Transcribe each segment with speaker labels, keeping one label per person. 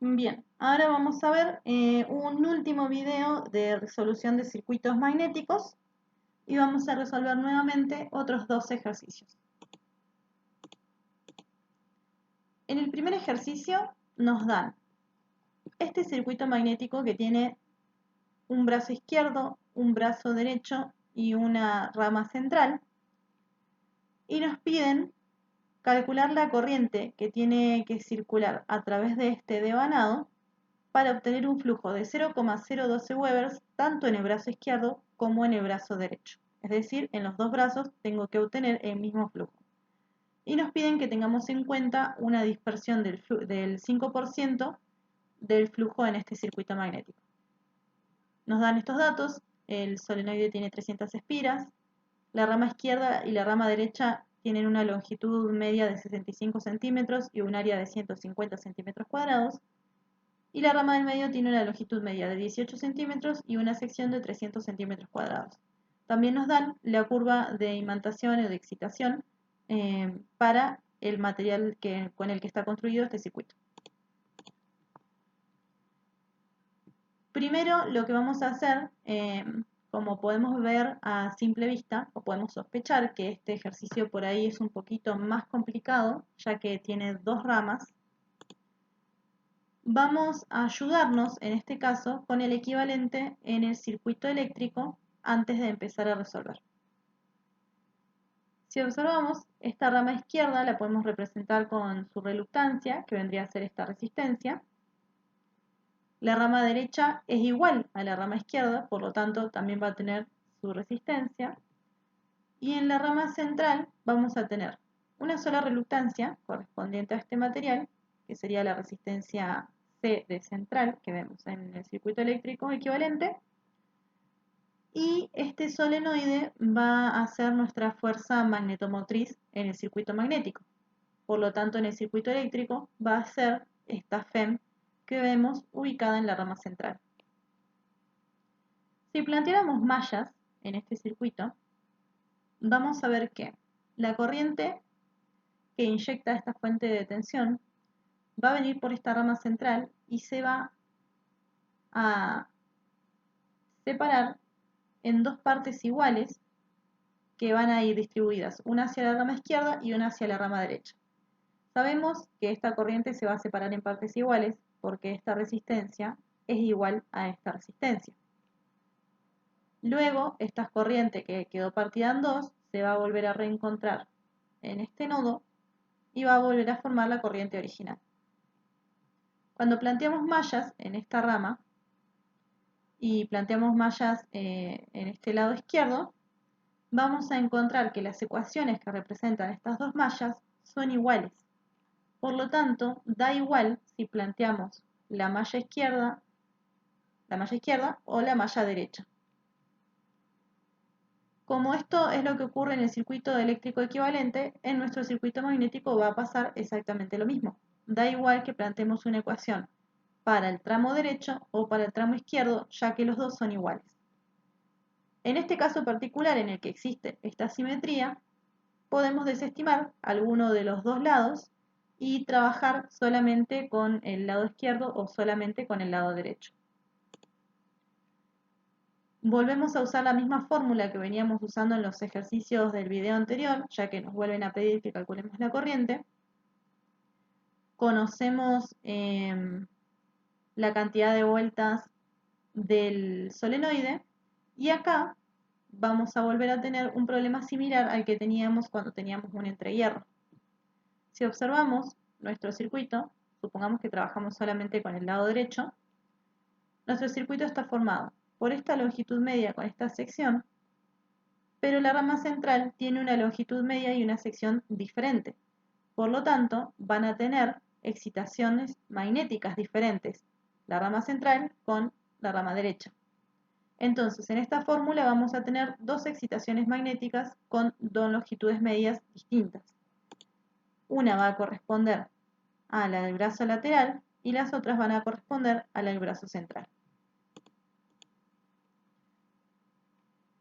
Speaker 1: Bien, ahora vamos a ver un último video de resolución de circuitos magnéticos y vamos a resolver nuevamente otros dos ejercicios. En el primer ejercicio nos dan este circuito magnético que tiene un brazo izquierdo, un brazo derecho y una rama central, y nos piden calcular la corriente que tiene que circular a través de este devanado para obtener un flujo de 0,012 Webers tanto en el brazo izquierdo como en el brazo derecho. Es decir, en los dos brazos tengo que obtener el mismo flujo. Y nos piden que tengamos en cuenta una dispersión del 5% del flujo en este circuito magnético. Nos dan estos datos: el solenoide tiene 300 espiras, la rama izquierda y la rama derecha tienen una longitud media de 65 centímetros y un área de 150 centímetros cuadrados, y la rama del medio tiene una longitud media de 18 centímetros y una sección de 300 centímetros cuadrados. También nos dan la curva de imantación o de excitación para el material con el que está construido este circuito. Primero lo que vamos a hacer, como podemos ver a simple vista, o podemos sospechar que este ejercicio por ahí es un poquito más complicado, ya que tiene dos ramas, vamos a ayudarnos en este caso con el equivalente en el circuito eléctrico antes de empezar a resolver. Si observamos, esta rama izquierda la podemos representar con su reluctancia, que vendría a ser esta resistencia. La rama derecha es igual a la rama izquierda, por lo tanto también va a tener su resistencia. Y en la rama central vamos a tener una sola reluctancia correspondiente a este material, que sería la resistencia C de central que vemos en el circuito eléctrico equivalente. Y este solenoide va a ser nuestra fuerza magnetomotriz en el circuito magnético. Por lo tanto, en el circuito eléctrico va a ser esta FEM que vemos ubicada en la rama central. Si planteáramos mallas en este circuito, vamos a ver que la corriente que inyecta esta fuente de tensión va a venir por esta rama central y se va a separar en dos partes iguales que van a ir distribuidas, una hacia la rama izquierda y una hacia la rama derecha. Sabemos que esta corriente se va a separar en partes iguales porque esta resistencia es igual a esta resistencia. Luego, esta corriente que quedó partida en dos se va a volver a reencontrar en este nodo y va a volver a formar la corriente original. Cuando planteamos mallas en esta rama y planteamos mallas en este lado izquierdo, vamos a encontrar que las ecuaciones que representan estas dos mallas son iguales. Por lo tanto, da igual si planteamos la malla izquierda o la malla derecha. Como esto es lo que ocurre en el circuito eléctrico equivalente, en nuestro circuito magnético va a pasar exactamente lo mismo. Da igual que planteemos una ecuación para el tramo derecho o para el tramo izquierdo, ya que los dos son iguales. En este caso particular en el que existe esta simetría, podemos desestimar alguno de los dos lados y trabajar solamente con el lado izquierdo o solamente con el lado derecho. Volvemos a usar la misma fórmula que veníamos usando en los ejercicios del video anterior, ya que nos vuelven a pedir que calculemos la corriente. Conocemos la cantidad de vueltas del solenoide y acá vamos a volver a tener un problema similar al que teníamos cuando teníamos un entrehierro. Si observamos nuestro circuito, supongamos que trabajamos solamente con el lado derecho, nuestro circuito está formado por esta longitud media con esta sección, pero la rama central tiene una longitud media y una sección diferente. Por lo tanto, van a tener excitaciones magnéticas diferentes, la rama central con la rama derecha. Entonces, en esta fórmula vamos a tener dos excitaciones magnéticas con dos longitudes medias distintas. Una va a corresponder a la del brazo lateral y las otras van a corresponder a la del brazo central.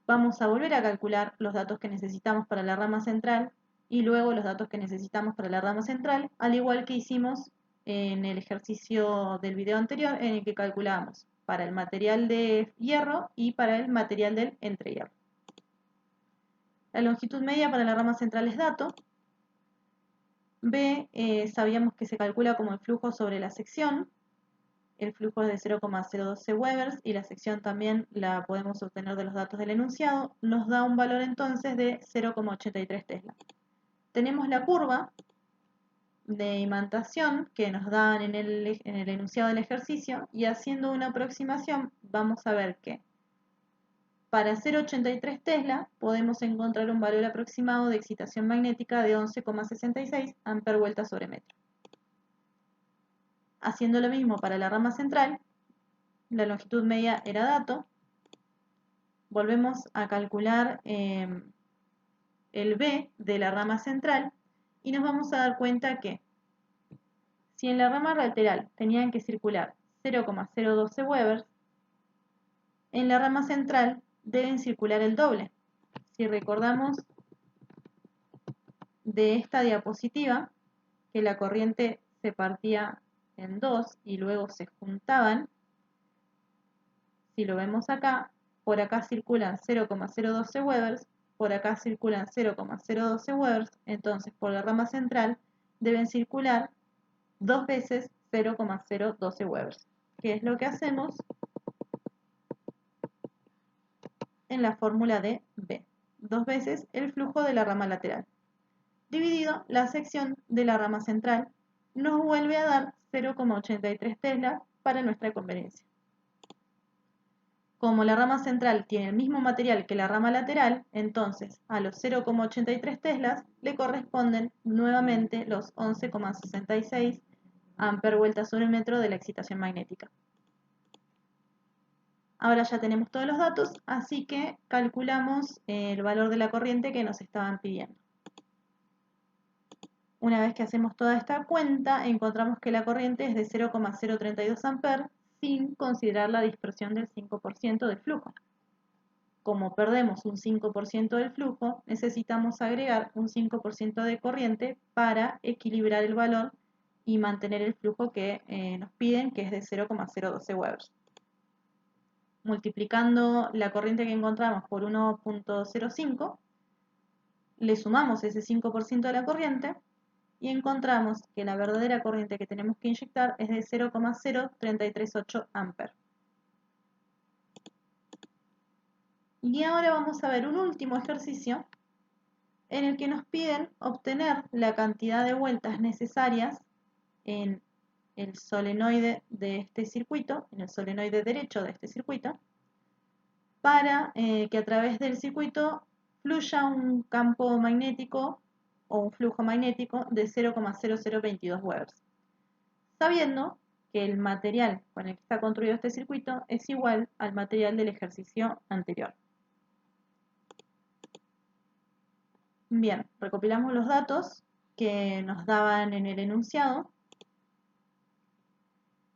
Speaker 1: Vamos a volver a calcular los datos que necesitamos para la rama central y luego los datos que necesitamos para la rama central, al igual que hicimos en el ejercicio del video anterior en el que calculamos para el material de hierro y para el material del entrehierro. La longitud media para la rama central es dato. B, sabíamos que se calcula como el flujo sobre la sección. El flujo es de 0,012 Webers y la sección también la podemos obtener de los datos del enunciado. Nos da un valor entonces de 0,83 Tesla. Tenemos la curva de imantación que nos dan en el enunciado del ejercicio y haciendo una aproximación vamos a ver que para 0,83 Tesla podemos encontrar un valor aproximado de excitación magnética de 11,66 amperevueltas sobre metro. Haciendo lo mismo para la rama central, la longitud media era dato. Volvemos a calcular el B de la rama central y nos vamos a dar cuenta que si en la rama lateral tenían que circular 0,012 Webers, en la rama central deben circular el doble. Si recordamos de esta diapositiva, que la corriente se partía en dos y luego se juntaban, si lo vemos acá, por acá circulan 0,012 Webers, por acá circulan 0,012 Webers, entonces por la rama central deben circular dos veces 0,012 Webers, que es lo que hacemos en la fórmula de B, dos veces el flujo de la rama lateral, dividido la sección de la rama central, nos vuelve a dar 0,83 Tesla para nuestra conveniencia. Como la rama central tiene el mismo material que la rama lateral, entonces a los 0,83 Teslas le corresponden nuevamente los 11,66 amperevueltas sobre metro de la excitación magnética. Ahora ya tenemos todos los datos, así que calculamos el valor de la corriente que nos estaban pidiendo. Una vez que hacemos toda esta cuenta, encontramos que la corriente es de 0,032 amperes sin considerar la dispersión del 5% del flujo. Como perdemos un 5% del flujo, necesitamos agregar un 5% de corriente para equilibrar el valor y mantener el flujo que nos piden, que es de 0,012 Webers. Multiplicando la corriente que encontramos por 1,05, le sumamos ese 5% de la corriente y encontramos que la verdadera corriente que tenemos que inyectar es de 0,0338 amperes. Y ahora vamos a ver un último ejercicio en el que nos piden obtener la cantidad de vueltas necesarias en el solenoide de este circuito, en el solenoide derecho de este circuito, para que a través del circuito fluya un campo magnético o un flujo magnético de 0,0022 Webers, sabiendo que el material con el que está construido este circuito es igual al material del ejercicio anterior. Bien, recopilamos los datos que nos daban en el enunciado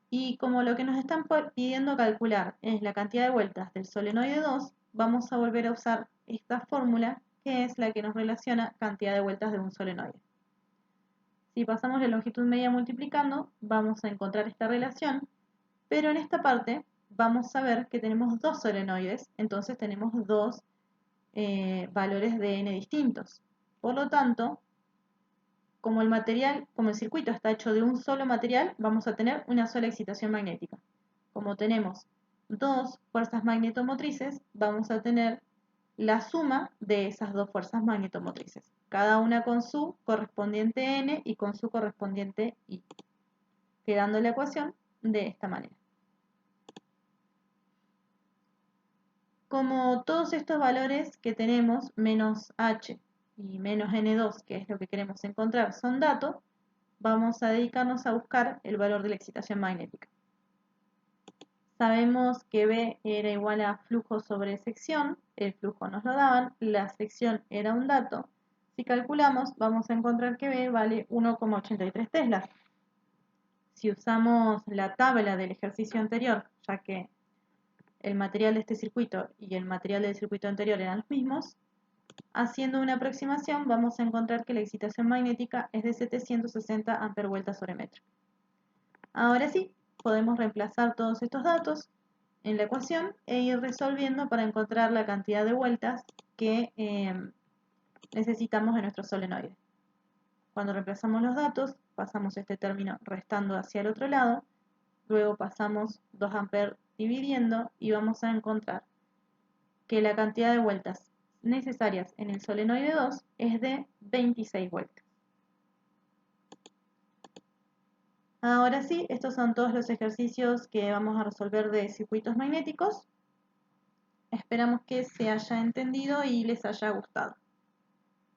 Speaker 1: y como lo que nos están pidiendo calcular es la cantidad de vueltas del solenoide 2, vamos a volver a usar esta fórmula que es la que nos relaciona cantidad de vueltas de un solenoide. Si pasamos la longitud media multiplicando, vamos a encontrar esta relación, pero en esta parte vamos a ver que tenemos dos solenoides, entonces tenemos dos valores de n distintos. Por lo tanto, como el circuito está hecho de un solo material, vamos a tener una sola excitación magnética. Como tenemos dos fuerzas magnetomotrices, vamos a tener la suma de esas dos fuerzas magnetomotrices, cada una con su correspondiente n y con su correspondiente i, quedando la ecuación de esta manera. Como todos estos valores que tenemos, menos h y menos n2, que es lo que queremos encontrar, son datos, vamos a dedicarnos a buscar el valor de la excitación magnética. Sabemos que B era igual a flujo sobre sección, el flujo nos lo daban, la sección era un dato. Si calculamos, vamos a encontrar que B vale 1,83 teslas. Si usamos la tabla del ejercicio anterior, ya que el material de este circuito y el material del circuito anterior eran los mismos, haciendo una aproximación vamos a encontrar que la excitación magnética es de 760 amperevueltas sobre metro. Ahora sí, podemos reemplazar todos estos datos en la ecuación e ir resolviendo para encontrar la cantidad de vueltas que necesitamos en nuestro solenoide. Cuando reemplazamos los datos, pasamos este término restando hacia el otro lado, luego pasamos 2 amperes dividiendo y vamos a encontrar que la cantidad de vueltas necesarias en el solenoide 2 es de 26 vueltas. Ahora sí, estos son todos los ejercicios que vamos a resolver de circuitos magnéticos. Esperamos que se haya entendido y les haya gustado.